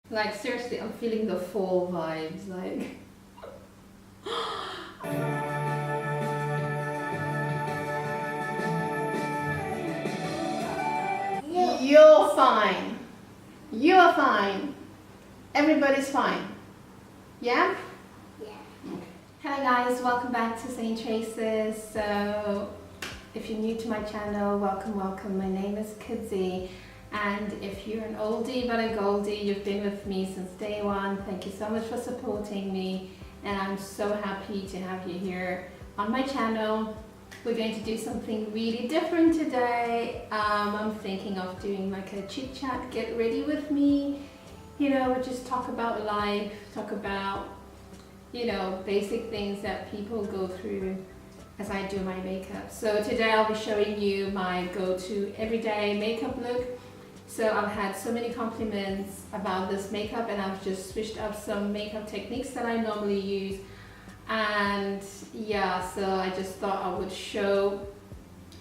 Like seriously, I'm feeling the fall vibes, like. You're fine. You are fine. Everybody's fine. Yeah? Yeah. Hello guys, welcome back to SaneTresses. So, if you're new to my channel, welcome. My name is Kidzi. And if you're an oldie but a goldie, you've been with me since day one. Thank you so much for supporting me. And I'm so happy to have you here on my channel. We're going to do something really different today. I'm thinking of doing like a chit chat, get ready with me. You know, we'll just talk about life, talk about, you know, basic things that people go through as I do my makeup. So today I'll be showing you my go-to everyday makeup look. So I've had so many compliments about this makeup, and I've just switched up some makeup techniques that I normally use. And yeah, so I just thought I would show,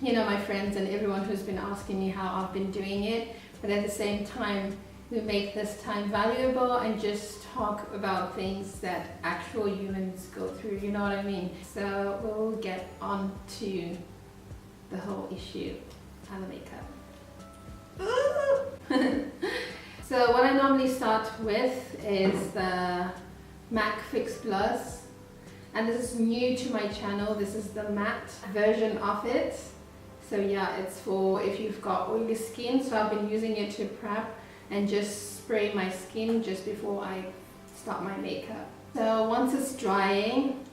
you know, my friends and everyone who's been asking me how I've been doing it, but at the same time we make this time valuable and just talk about things that actual humans go through, you know what I mean? So we'll get on to the whole issue of the makeup. So what I normally start with is the MAC Fix Plus, and this is new to my channel. This is the matte version of it. So yeah, it's for if you've got oily skin. So I've been using it to prep and just spray my skin just before I start my makeup. So once it's drying,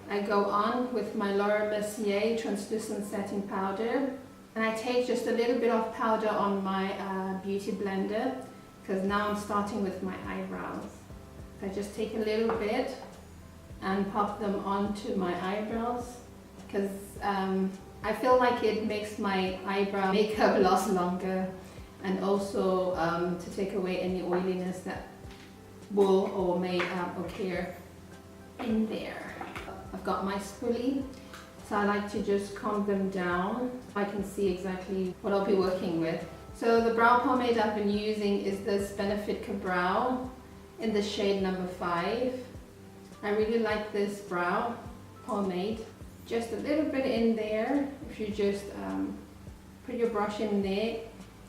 I go on with my Laura Mercier translucent setting powder. And I take just a little bit of powder on my beauty blender, because now I'm starting with my eyebrows. So I just take a little bit and pop them onto my eyebrows, because I feel like it makes my eyebrow makeup last longer, and also to take away any oiliness that will or may occur in there. I've got my spoolie. So I like to just comb them down. I can see exactly what I'll be working with. So the brow pomade I've been using is this Benefit Brow in the shade number 5. I really like this brow pomade. Just a little bit in there. If you just put your brush in there,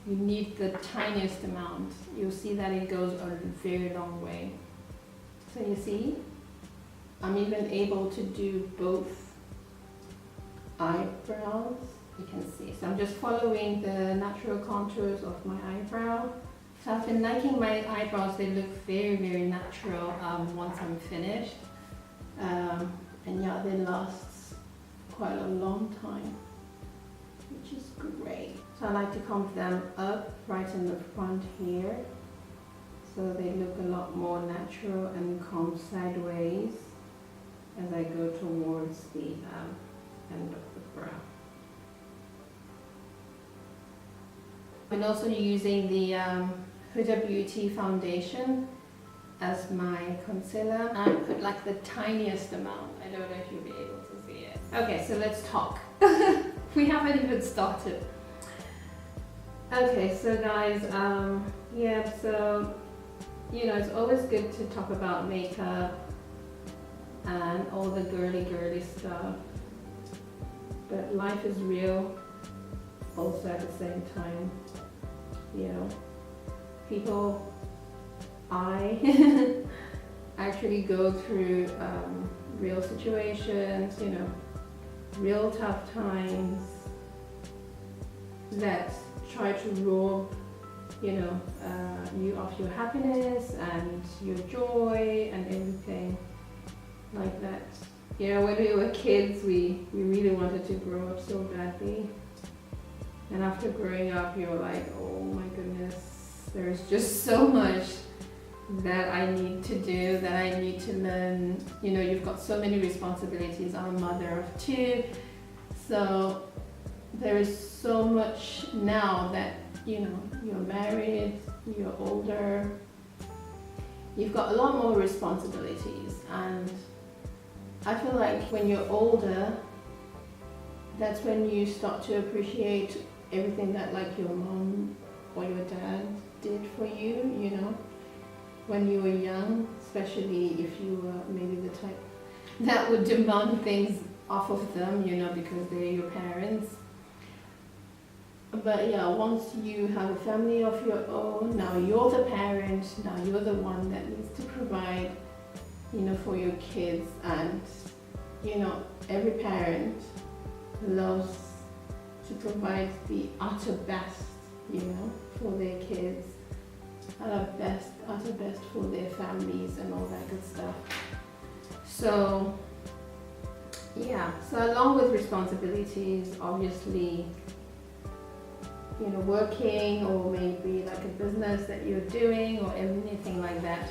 you need the tiniest amount. You'll see that it goes a very long way. So you see, I'm even able to do both eyebrows, you can see. So I'm just following the natural contours of my eyebrow. So I've been liking my eyebrows, they look very natural once I'm finished. And yeah, they last quite a long time, which is great. So I like to comb them up right in the front here, so they look a lot more natural, and comb sideways as I go towards the end of the brow. I'm also using the Huda Beauty foundation as my concealer. I put like the tiniest amount. I don't know if you'll be able to see it. Okay, so let's talk. We haven't even started. Okay, so guys, yeah, so you know, it's always good to talk about makeup and all the girly stuff. But life is real also at the same time, you know. People, I actually go through real situations, you know, real tough times that try to rob, you know, you of your happiness and your joy and everything like that. You know, when we were kids, we really wanted to grow up so badly. And after growing up, you're like, oh my goodness, there's just so much that I need to do, that I need to learn. You know, you've got so many responsibilities. I'm a mother of 2. So there is so much now that, you know, you're married, you're older, you've got a lot more responsibilities. And I feel like when you're older, that's when you start to appreciate everything that like your mom or your dad did for you, you know. when you were young, especially if you were maybe the type that would demand things off of them, you know, because they're your parents. But yeah, once you have a family of your own, now you're the parent, now you're the one that needs to provide, you know, for your kids. And, you know, every parent loves to provide the utter best, you know, for their kids, utter best for their families and all that good stuff. So, yeah, so along with responsibilities, obviously, you know, working or maybe like a business that you're doing or anything like that,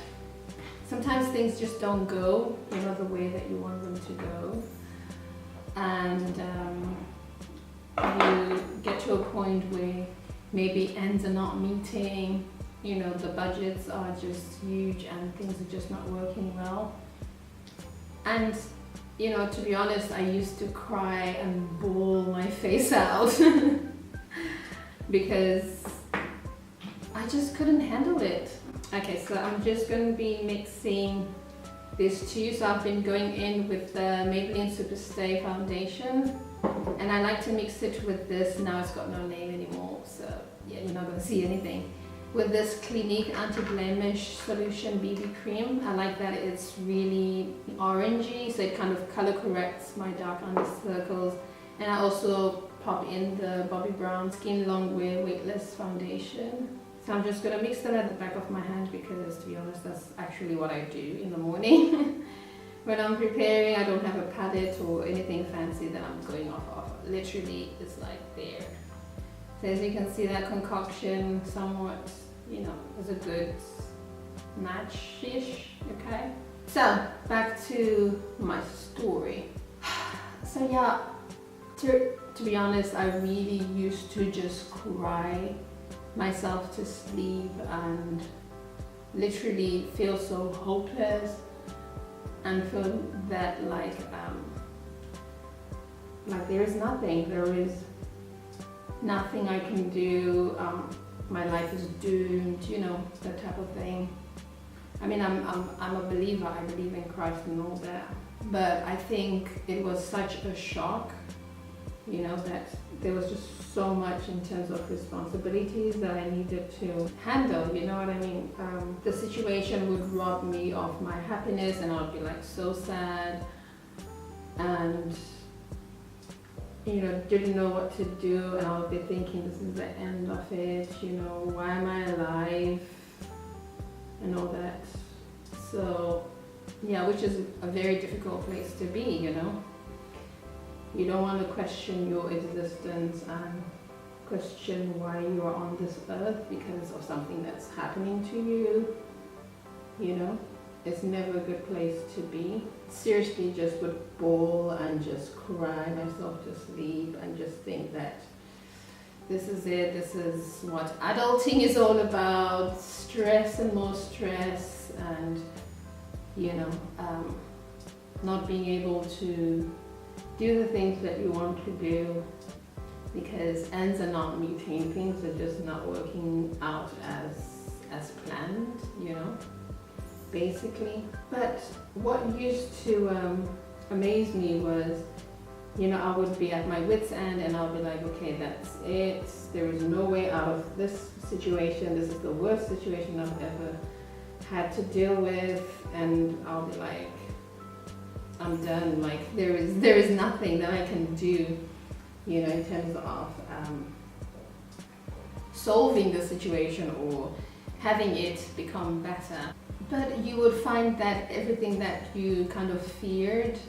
sometimes things just don't go, you know, the way that you want them to go. And you get to a point where maybe ends are not meeting, you know, the budgets are just huge and things are just not working well. And, you know, to be honest, I used to cry and bawl my face out because I just couldn't handle it. Okay, so I'm just going to be mixing these two. So I've been going in with the Maybelline Superstay foundation, and I like to mix it with this. Now it's got no name anymore, so yeah, you're not going to see anything. With this Clinique Anti-Blemish Solution BB Cream. I like that it's really orangey, so it kind of color corrects my dark under circles. And I also pop in the Bobbi Brown Skin Longwear Weightless Foundation. So I'm just going to mix them at the back of my hand because, to be honest, that's actually what I do in the morning. When I'm preparing, I don't have a palette or anything fancy that I'm going off of. Literally, it's like there. So as you can see, that concoction somewhat, you know, is a good match-ish, okay? So, back to my story. So yeah, to be honest, I really used to just cry myself to sleep and literally feel so hopeless and feel that like there is nothing I can do, my life is doomed, you know, that type of thing. I mean, I'm a believer, I believe in Christ and all that, but I think it was such a shock, you know, that there was just so much in terms of responsibilities that I needed to handle, you know what I mean? The situation would rob me of my happiness and I'd be like so sad and, you know, didn't know what to do, and I would be thinking this is the end of it, you know, why am I alive and all that. So yeah, which is a very difficult place to be, you know. You don't want to question your existence and question why you are on this earth because of something that's happening to you, you know. It's never a good place to be. Seriously, just would bawl and just cry myself to sleep and just think that this is it, this is what adulting is all about, stress and more stress and, you know, not being able to do the things that you want to do because ends are not meeting, things are just not working out as planned, you know. Basically. But what used to amaze me was, you know, I would be at my wit's end and I'll be like, okay, that's it. There is no way out of this situation. This is the worst situation I've ever had to deal with. And I'll be like, I'm done. Like there is nothing that I can do, you know, in terms of solving the situation or having it become better. But you would find that everything that you kind of feared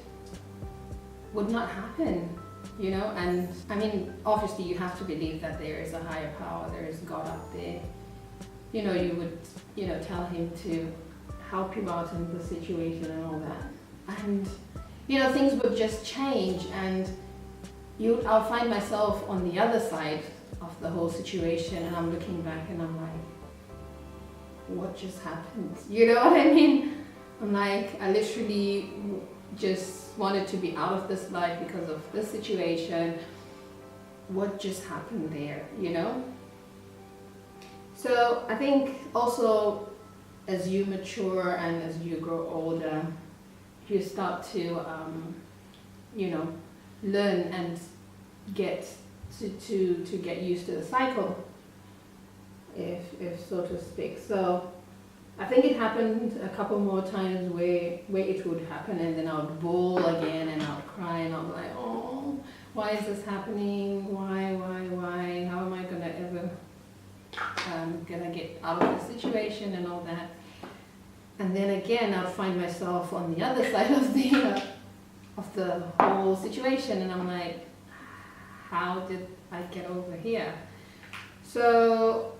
would not happen, you know. And I mean, obviously you have to believe that there is a higher power, there is God up there. You know, you would, you know, tell him to help you out in the situation and all that. And, you know, things would just change and I'll find myself on the other side of the whole situation and I'm looking back and I'm like, what just happened? You know what I mean? I'm like, I literally just wanted to be out of this life because of this situation. What just happened there, you know? So I think also as you mature and as you grow older, you start to, you know, learn and get to get used to the cycle, if so to speak. So I think it happened a couple more times where it would happen, and then I would bawl again, and I would cry, and I would be like, oh, why is this happening? Why? How am I gonna ever gonna get out of this situation and all that? And then again, I'd find myself on the other side of the whole situation, and I'm like, how did I get over here? So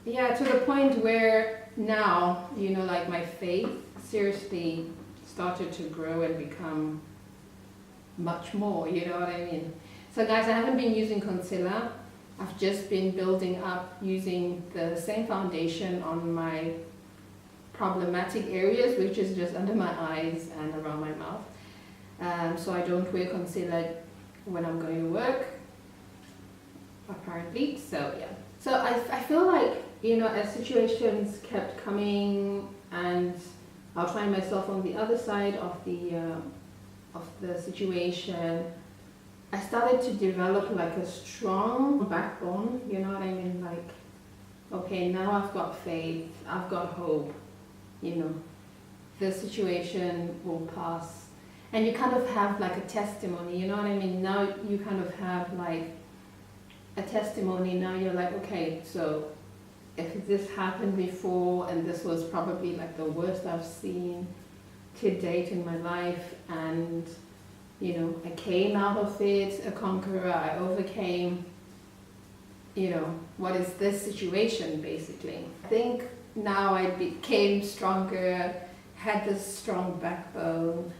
yeah, to the point where now, you know, like my faith seriously started to grow and become much more, you know what I mean? So guys, I haven't been using concealer. I've just been building up using the same foundation on my problematic areas, which is just under my eyes and around my mouth. So I don't wear concealer when I'm going to work, apparently. So yeah. So I feel like, you know, as situations kept coming and I'll find myself on the other side of the situation, I started to develop like a strong backbone, you know what I mean? Like, okay, now I've got faith, I've got hope, you know, the situation will pass. And you kind of have like a testimony, you know what I mean? Now you kind of have like a testimony. Now you're like, okay, so if this happened before and this was probably like the worst I've seen to date in my life, and you know, I came out of it a conqueror, I overcame, you know, what is this situation basically? I think now I became stronger, had this strong backbone,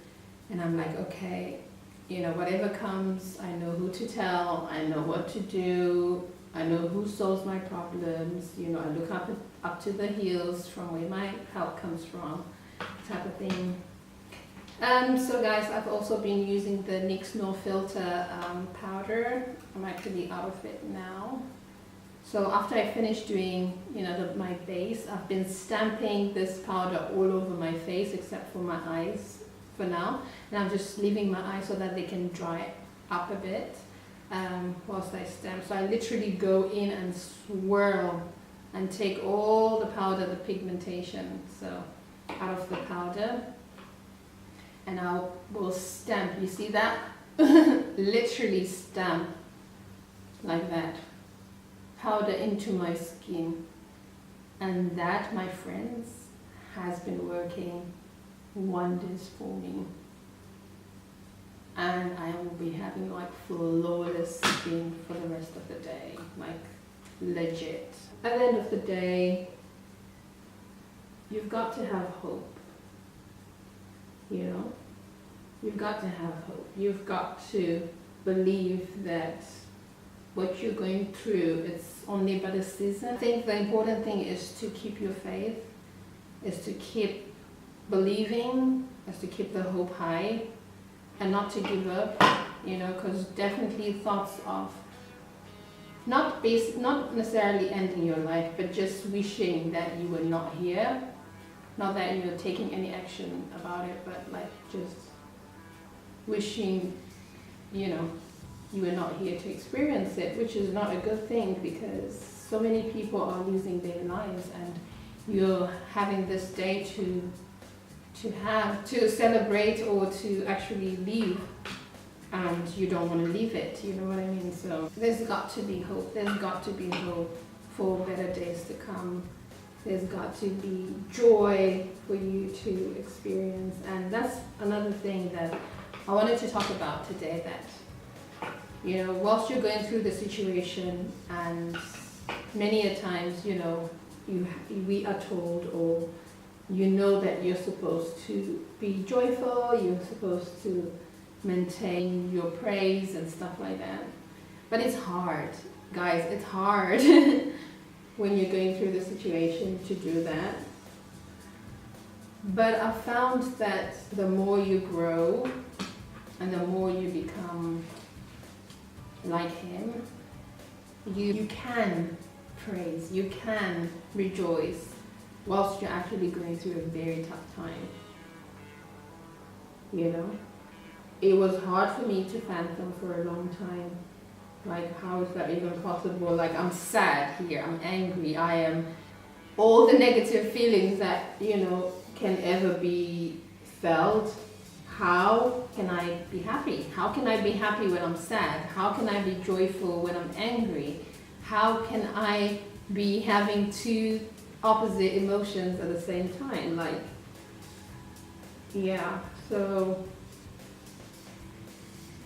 and I'm like, okay, you know, whatever comes, I know who to tell, I know what to do, I know who solves my problems, you know, I look up to the heels from where my help comes from, type of thing. So guys, I've also been using the NYX No Filter powder. I'm actually out of it now. So after I finish doing, you know, my base, I've been stamping this powder all over my face except for my eyes for now. And I'm just leaving my eyes so that they can dry up a bit whilst I stamp. So I literally go in and swirl and take all the powder, the pigmentation, so out of the powder. And I will stamp, you see that? Literally stamp like that. Powder into my skin. And that, my friends, has been working wonders for me. And I will be having like flawless skin for the rest of the day. Like legit. At the end of the day, you've got to have hope. You know, you've got to have hope. You've got to believe that what you're going through, it's only but a season. I think the important thing is to keep your faith, is to keep believing, is to keep the hope high, and not to give up, you know, because definitely thoughts of not necessarily ending your life, but just wishing that you were not here. Not that you're taking any action about it, but like just wishing, you know, you were not here to experience it, which is not a good thing because so many people are losing their lives, and you're having this day to celebrate or to actually leave, and you don't want to leave it, you know what I mean? So there's got to be hope. There's got to be hope for better days to come. There's got to be joy for you to experience. And that's another thing that I wanted to talk about today, that, you know, whilst you're going through the situation, and many a times, you know, we are told, or you know, that you're supposed to be joyful, you're supposed to maintain your praise and stuff like that. But it's hard, guys, it's hard. When you're going through the situation to do that. But I found that the more you grow and the more you become like him, you can praise, you can rejoice, whilst you're actually going through a very tough time. You know? It was hard for me to fathom for a long time. Like, how is that even possible? Like, I'm sad here, I'm angry, I am all the negative feelings that, you know, can ever be felt. How can I be happy? How can I be happy when I'm sad? How can I be joyful when I'm angry? How can I be having two opposite emotions at the same time? Like, yeah, so,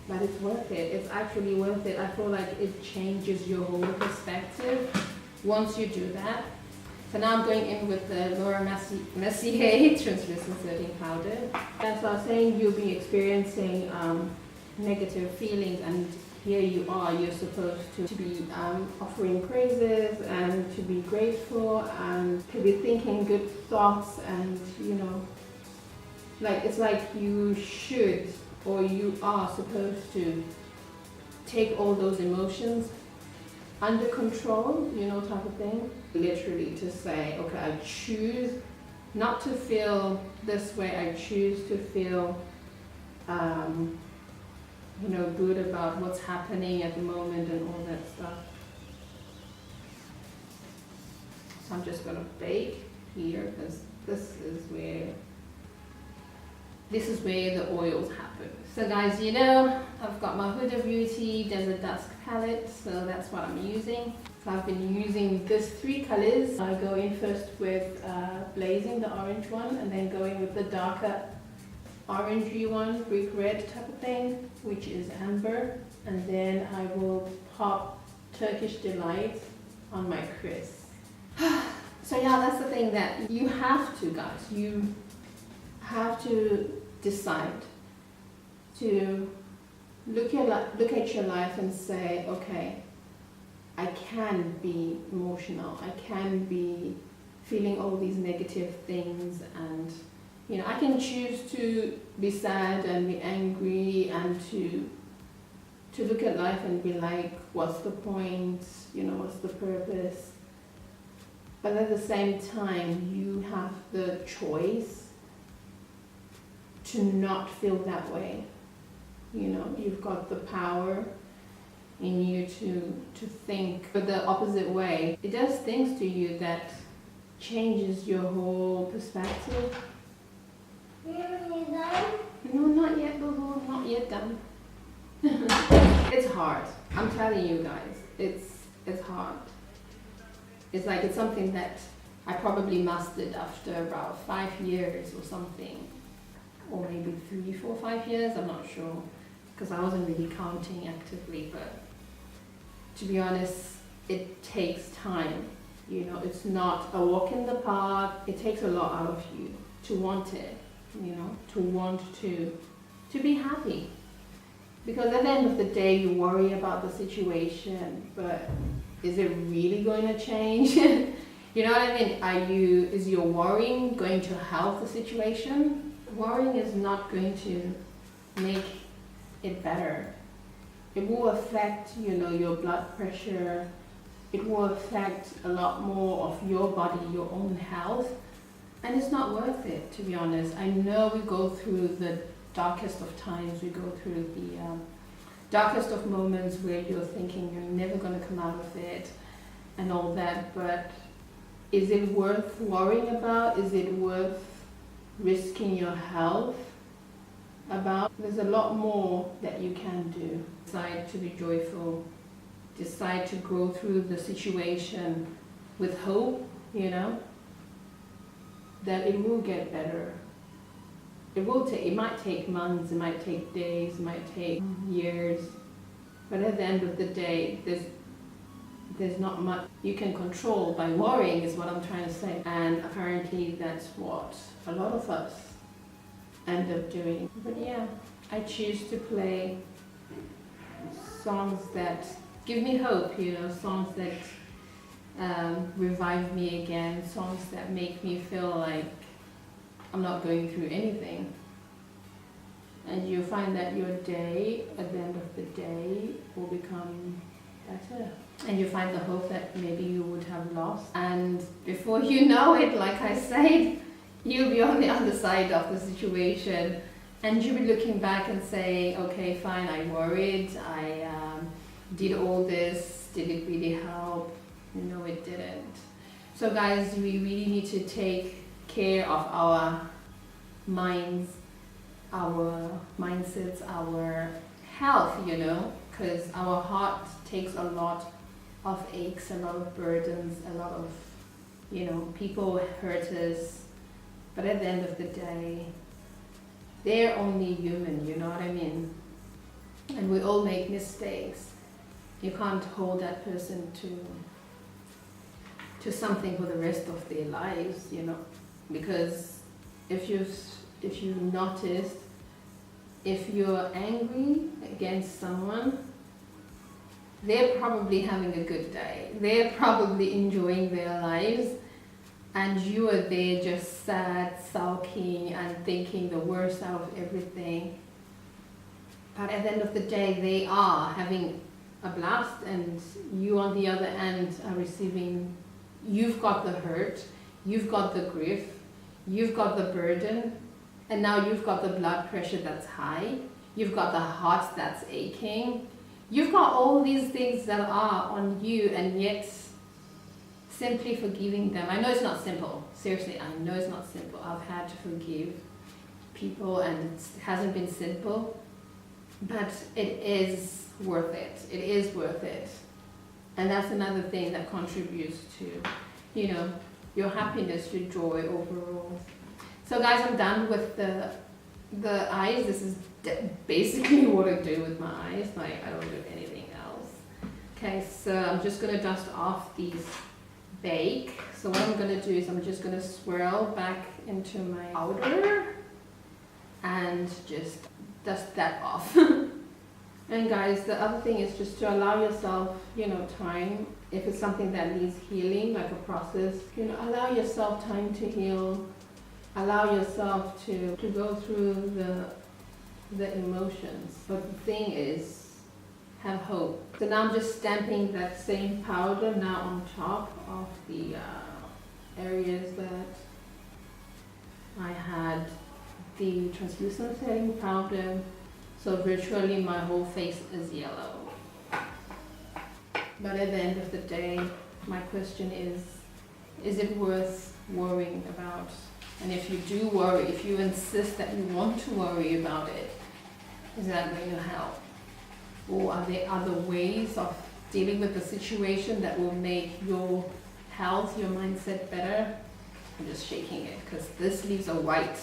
but it's worth it. It's actually worth it. I feel like it changes your whole perspective once you do that. So now I'm going in with the Laura Mercier Translucent Setting Powder. As I was saying, you'll be experiencing negative feelings, and here you are, you're supposed to be offering praises and to be grateful and to be thinking good thoughts, and you know, like it's like you should or you are supposed to take all those emotions under control, you know, type of thing. Literally to say, okay, I choose not to feel this way, I choose to feel you know, good about what's happening at the moment and all that stuff. So I'm just gonna bake here because this is where the oils happen. So guys, you know, I've got my Huda Beauty Desert Dusk palette, so that's what I'm using. So I've been using these three colors. I go in first with Blazing, the orange one, and then going with the darker orangey one, brick red type of thing, which is amber. And then I will pop Turkish Delight on my crease. So yeah, that's the thing that you have to, guys, you have to decide to look at your life and say, okay, I can be emotional, I can be feeling all these negative things, and you know, I can choose to be sad and be angry and to look at life and be like, what's the point, you know, what's the purpose? But at the same time, you have the choice to not feel that way. You know, you've got the power in you to think but the opposite way. It does things to you that changes your whole perspective. No, not yet, boo-boo, not yet done. It's hard. I'm telling you guys, it's hard. It's like it's something that I probably mastered after about 5 years or something. Or maybe 3, 4, 5 years, I'm not sure. Because I wasn't really counting actively, but to be honest, it takes time. You know, it's not a walk in the park. It takes a lot out of you to want it, you know, to want to be happy. Because at the end of the day, you worry about the situation, but is it really going to change? You know what I mean? Is your worrying going to help the situation? Worrying is not going to make it better. It will affect, you know, your blood pressure. It will affect a lot more of your body, your own health. And it's not worth it, to be honest. I know we go through the darkest of times. We go through the darkest of moments where you're thinking you're never going to come out of it and all that. But is it worth worrying about? Is it worth risking your health about? There's a lot more that you can do. Decide to be joyful. Decide to go through the situation with hope, you know, that it will get better. It might take months, it might take days, it might take years, but at the end of the day, there's not much you can control by worrying, is what I'm trying to say. And apparently that's what a lot of us end up doing. But yeah, I choose to play songs that give me hope, you know, songs that revive me again, songs that make me feel like I'm not going through anything. And you'll find that your day, at the end of the day, will become better. and you find the hope that maybe you would have lost. And before you know it, like I said, you'll be on the other side of the situation, and you'll be looking back and say, okay, fine, I worried, I did all this, did it really help? No, it didn't. So guys, we really need to take care of our minds, our mindsets, our health, you know, because our heart takes a lot of aches, a lot of burdens, a lot of, you know, people hurt us, but at the end of the day, they're only human, you know what I mean? And we all make mistakes. You can't hold that person to something for the rest of their lives, you know, because if you noticed, if you're angry against someone, they're probably having a good day. They're probably enjoying their lives, and you are there just sad, sulking, and thinking the worst out of everything. But at the end of the day, they are having a blast, and you on the other end are receiving, you've got the hurt, you've got the grief, you've got the burden, and now you've got the blood pressure that's high, you've got the heart that's aching, you've got all these things that are on you, and yet simply forgiving them. I know it's not simple, seriously, I know it's not simple. I've had to forgive people and it hasn't been simple, but it is worth it. It is worth it. And that's another thing that contributes to, you know, your happiness, your joy overall. So guys, I'm done with the eyes. This is basically what I do with my eyes. Like, I don't do anything else. Okay, so I'm just gonna dust off these bake. So what I'm gonna do is I'm just gonna swirl back into my powder and just dust that off. And guys, the other thing is just to allow yourself, you know, time. If it's something that needs healing, like a process, you know, allow yourself time to heal. Allow yourself to go through the emotions. But the thing is, have hope. So now I'm just stamping that same powder now on top of the areas that I had the translucent setting powder. So virtually my whole face is yellow. But at the end of the day, my question is it worth worrying about? And if you do worry, if you insist that you want to worry about it, is that going to help? Or are there other ways of dealing with the situation that will make your health, your mindset better? I'm just shaking it because this leaves a white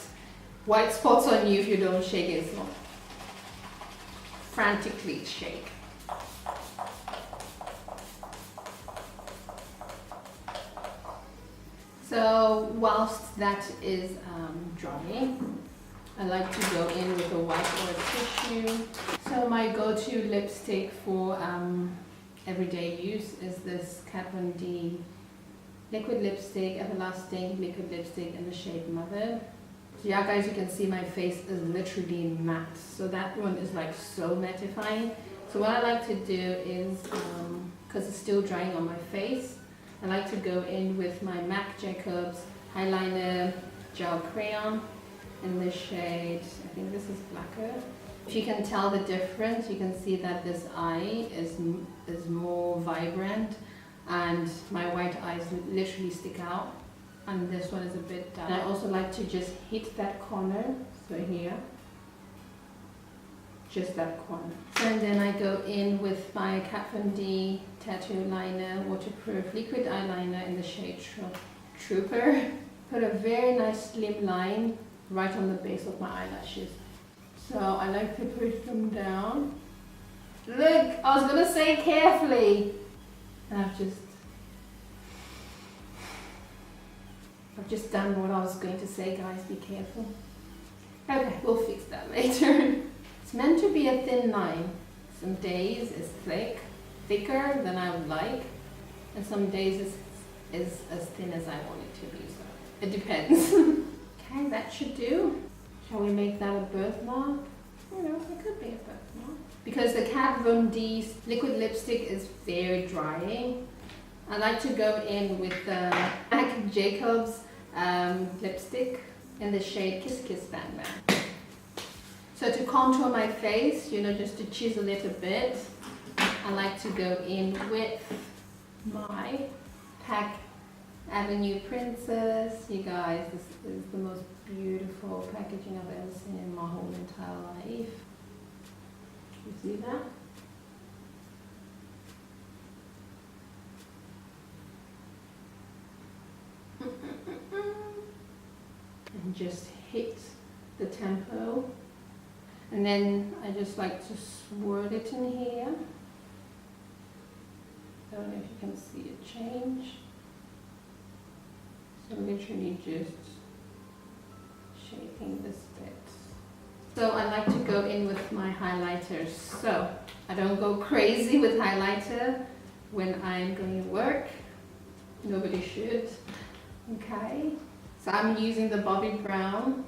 spots on you if you don't shake it. It's not frantically shake. So whilst that is drying, I like to go in with a wipe or a tissue. So my go-to lipstick for everyday use is this Kat Von D liquid lipstick, everlasting liquid lipstick in the shade Mother. So yeah guys, you can see my face is literally matte. So that one is like so mattifying. So what I like to do is, because it's still drying on my face, I like to go in with my MAC Jacobs eyeliner gel crayon in the shade, I think this is blacker. If you can tell the difference, you can see that this eye is more vibrant and my white eyes literally stick out, and this one is a bit dark. And I also like to just hit that corner, so here, just that corner. And then I go in with my Kat Von D tattoo liner, waterproof liquid eyeliner in the shade Trooper. Put a very nice slim line right on the base of my eyelashes. So I like to push them down. Look, I was gonna say carefully. And I've just done what I was going to say, guys, be careful. Okay, we'll fix that later. It's meant to be a thin line. Some days it's thicker than I would like, and some days it's as thin as I want it to be, so it depends. Okay, that should do. Shall we make that a birthmark? You know, it could be a birthmark. because the Kat Von D liquid lipstick is very drying, I like to go in with the Marc Jacobs lipstick in the shade Kiss Kiss Bang Bang. So to contour my face, you know, just to chisel it a bit, I like to go in with my Pack Avenue Princess. You guys, this is the most beautiful packaging I've ever seen in my whole entire life. You see that? And just hit the tempo. And then I just like to swirl it in here. I don't know if you can see it change. So literally just shaping this bit. So I like to go in with my highlighters. So I don't go crazy with highlighter when I'm going to work. Nobody should. Okay. So I'm using the Bobbi Brown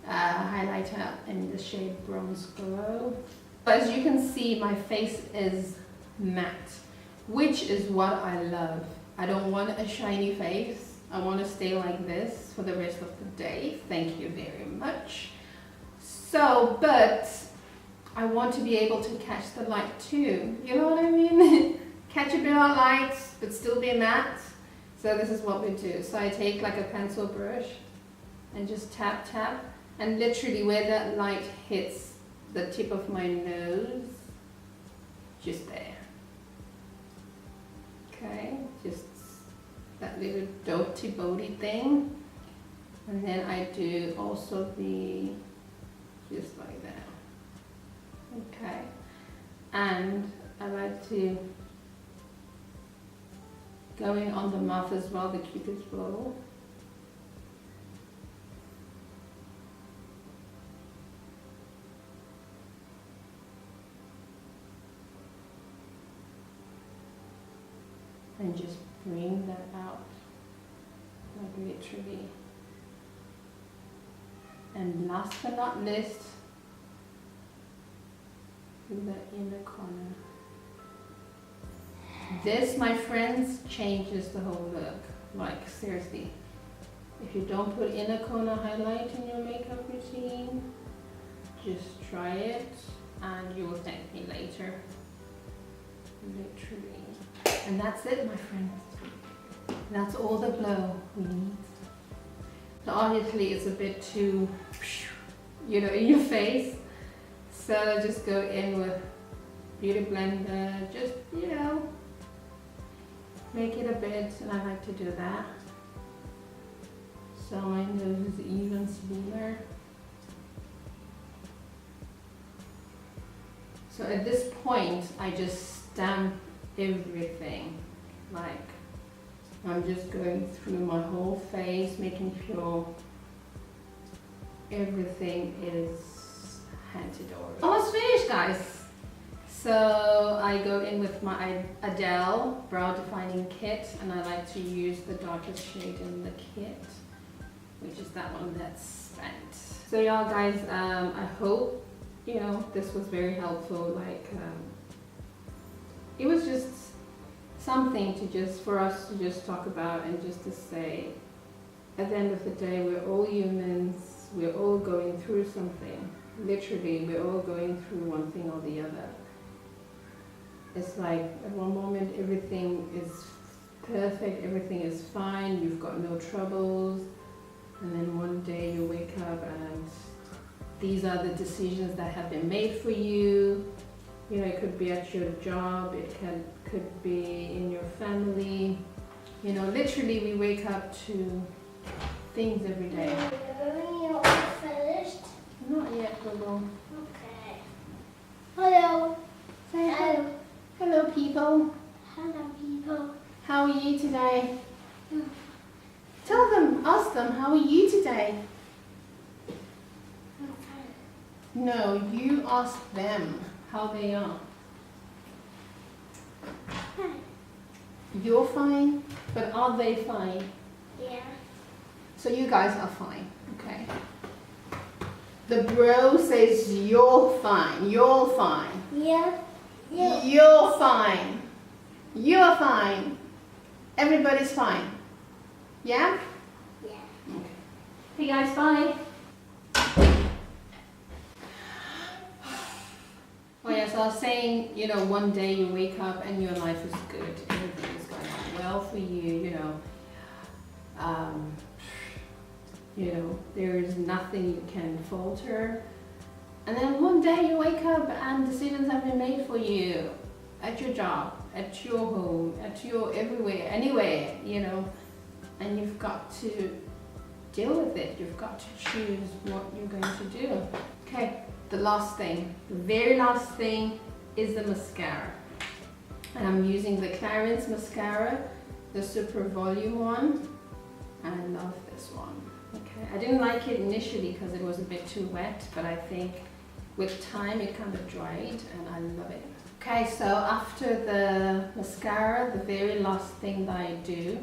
highlighter in the shade Bronze Glow. As you can see, my face is matte, which is what I love. I don't want a shiny face. I want to stay like this for the rest of the day. Thank you very much. So, but I want to be able to catch the light too. You know what I mean? Catch a bit of light, but still be matte. So this is what we do. So I take like a pencil brush and just tap, tap. And literally where that light hits the tip of my nose, just there. Okay, just that little dotty boaty thing. And then I do also just like that. Okay, and I like to go in on the mouth as well, the Cupid's bow. And just bring that out, like literally. And last but not least, do the inner corner. This, my friends, changes the whole look. Like seriously, if you don't put inner corner highlight in your makeup routine, just try it and you will thank me later. Literally. And that's it, my friends. That's all the glow we need. So obviously it's a bit too, you know, in your face. So just go in with Beauty Blender, just, you know, make it a bit, and I like to do that. So my nose is even smoother. So at this point, I just stamp everything. Like, I'm just going through my whole face, making sure everything is hunky-dory. Almost finished, guys. So I go in with my Adele Brow Defining Kit, and I like to use the darkest shade in the kit, which is that one that's spent. So y'all guys, I hope, you know, this was very helpful. Like, it was just something to just, for us to just talk about, and just to say, at the end of the day, we're all humans, we're all going through something. Literally, we're all going through one thing or the other. It's like, at one moment, everything is perfect, everything is fine, you've got no troubles, and then one day you wake up and these are the decisions that have been made for you. You know, it could be at your job, it could be in your family. You know, literally we wake up to things every day. You're finished? Not yet, Google. Okay. Hello. Say hello. Hello, people. Hello, people. How are you today? Tell them, ask them, how are you today? I'm fine. No, you ask them how they are. Fine. You're fine, but are they fine? Yeah. So you guys are fine, okay? The bro says you're fine, you're fine. Yeah. Yeah. You're fine. You're fine. Everybody's fine. Yeah? Yeah. Okay. Hey guys, bye. Oh yes, I was saying, you know, one day you wake up and your life is good. Everything is going on well for you, there is nothing you can falter. And then one day you wake up and decisions have been made for you at your job, at your home, at your everywhere, anywhere, and you've got to deal with it. You've got to choose what you're going to do. Okay, the last thing, the very last thing is the mascara. And I'm using the Clarins mascara, the Super Volume one. And I love this one. Okay, I didn't like it initially because it was a bit too wet, but I think with time it kind of dried and I love it. Okay, so after the mascara, the very last thing that I do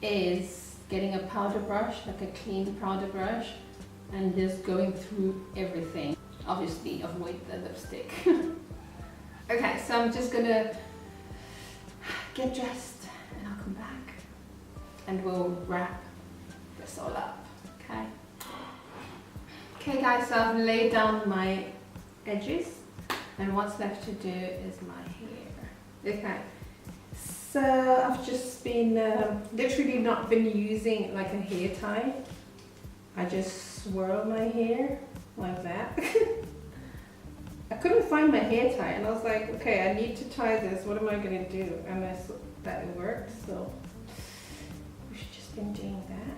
is getting a powder brush, like a clean powder brush, and just going through everything. Obviously avoid the lipstick. Okay, so I'm just gonna get dressed and I'll come back and we'll wrap this all up. Okay. Okay guys, so I've laid down my edges and what's left to do is my hair. Okay, so I've just been literally not been using like a hair tie. I just swirl my hair like that. I couldn't find my hair tie and I was like, okay, I need to tie this. What am I gonna do? And I saw that it worked, so we should just been doing that.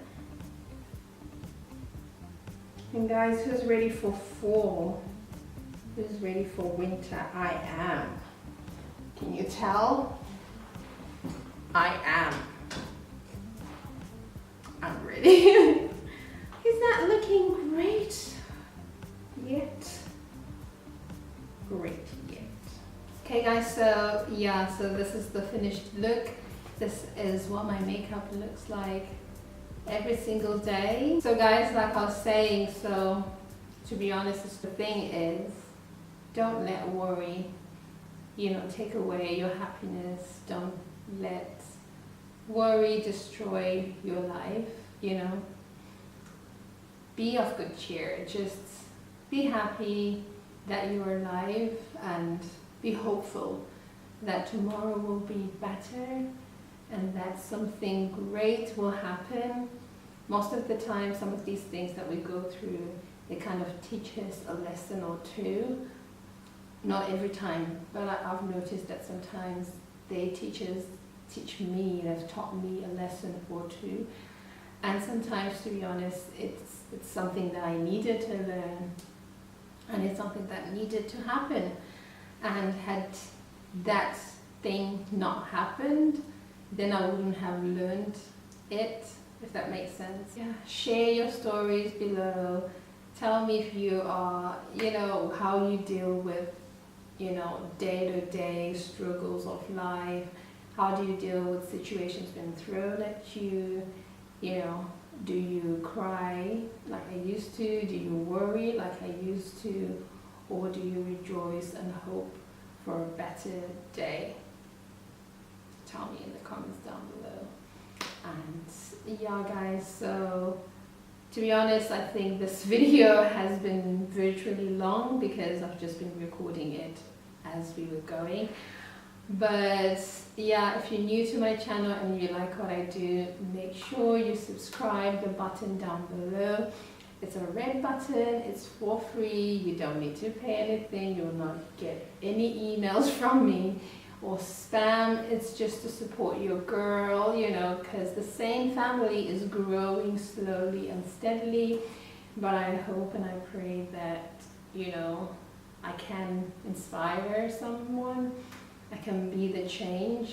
And guys, who's ready for fall? Who's ready for winter? I am. Can you tell? I am. I'm ready. Is that looking great yet? Great yet. Okay guys, so yeah, so this is the finished look. This is what my makeup looks like every single day. So guys, like I was saying, so to be honest, the thing is, don't let worry, take away your happiness. Don't let worry destroy your life, Be of good cheer. Just be happy that you're alive and be hopeful that tomorrow will be better and that something great will happen. Most of the time, some of these things that we go through, they kind of teach us a lesson or two. Not every time, but I've noticed that sometimes they teach me, they've taught me a lesson or two. And sometimes, to be honest, it's something that I needed to learn. And it's something that needed to happen. And had that thing not happened, then I wouldn't have learned it, if that makes sense. Yeah. Share your stories below. Tell me if you are, how you deal with, day-to-day struggles of life. How do you deal with situations being thrown at you? Do you cry like I used to? Do you worry like I used to? Or do you rejoice and hope for a better day? Tell me in the comments down below. And yeah guys, so to be honest, I think this video has been virtually long because I've just been recording it as we were going. But yeah, if you're new to my channel and you like what I do, make sure you subscribe, the button down below. It's a red button, it's for free, you don't need to pay anything, you will not get any emails from me or spam. It's just to support your girl, because the Sane family is growing slowly and steadily. But I hope and I pray that, I can inspire someone. I can be the change.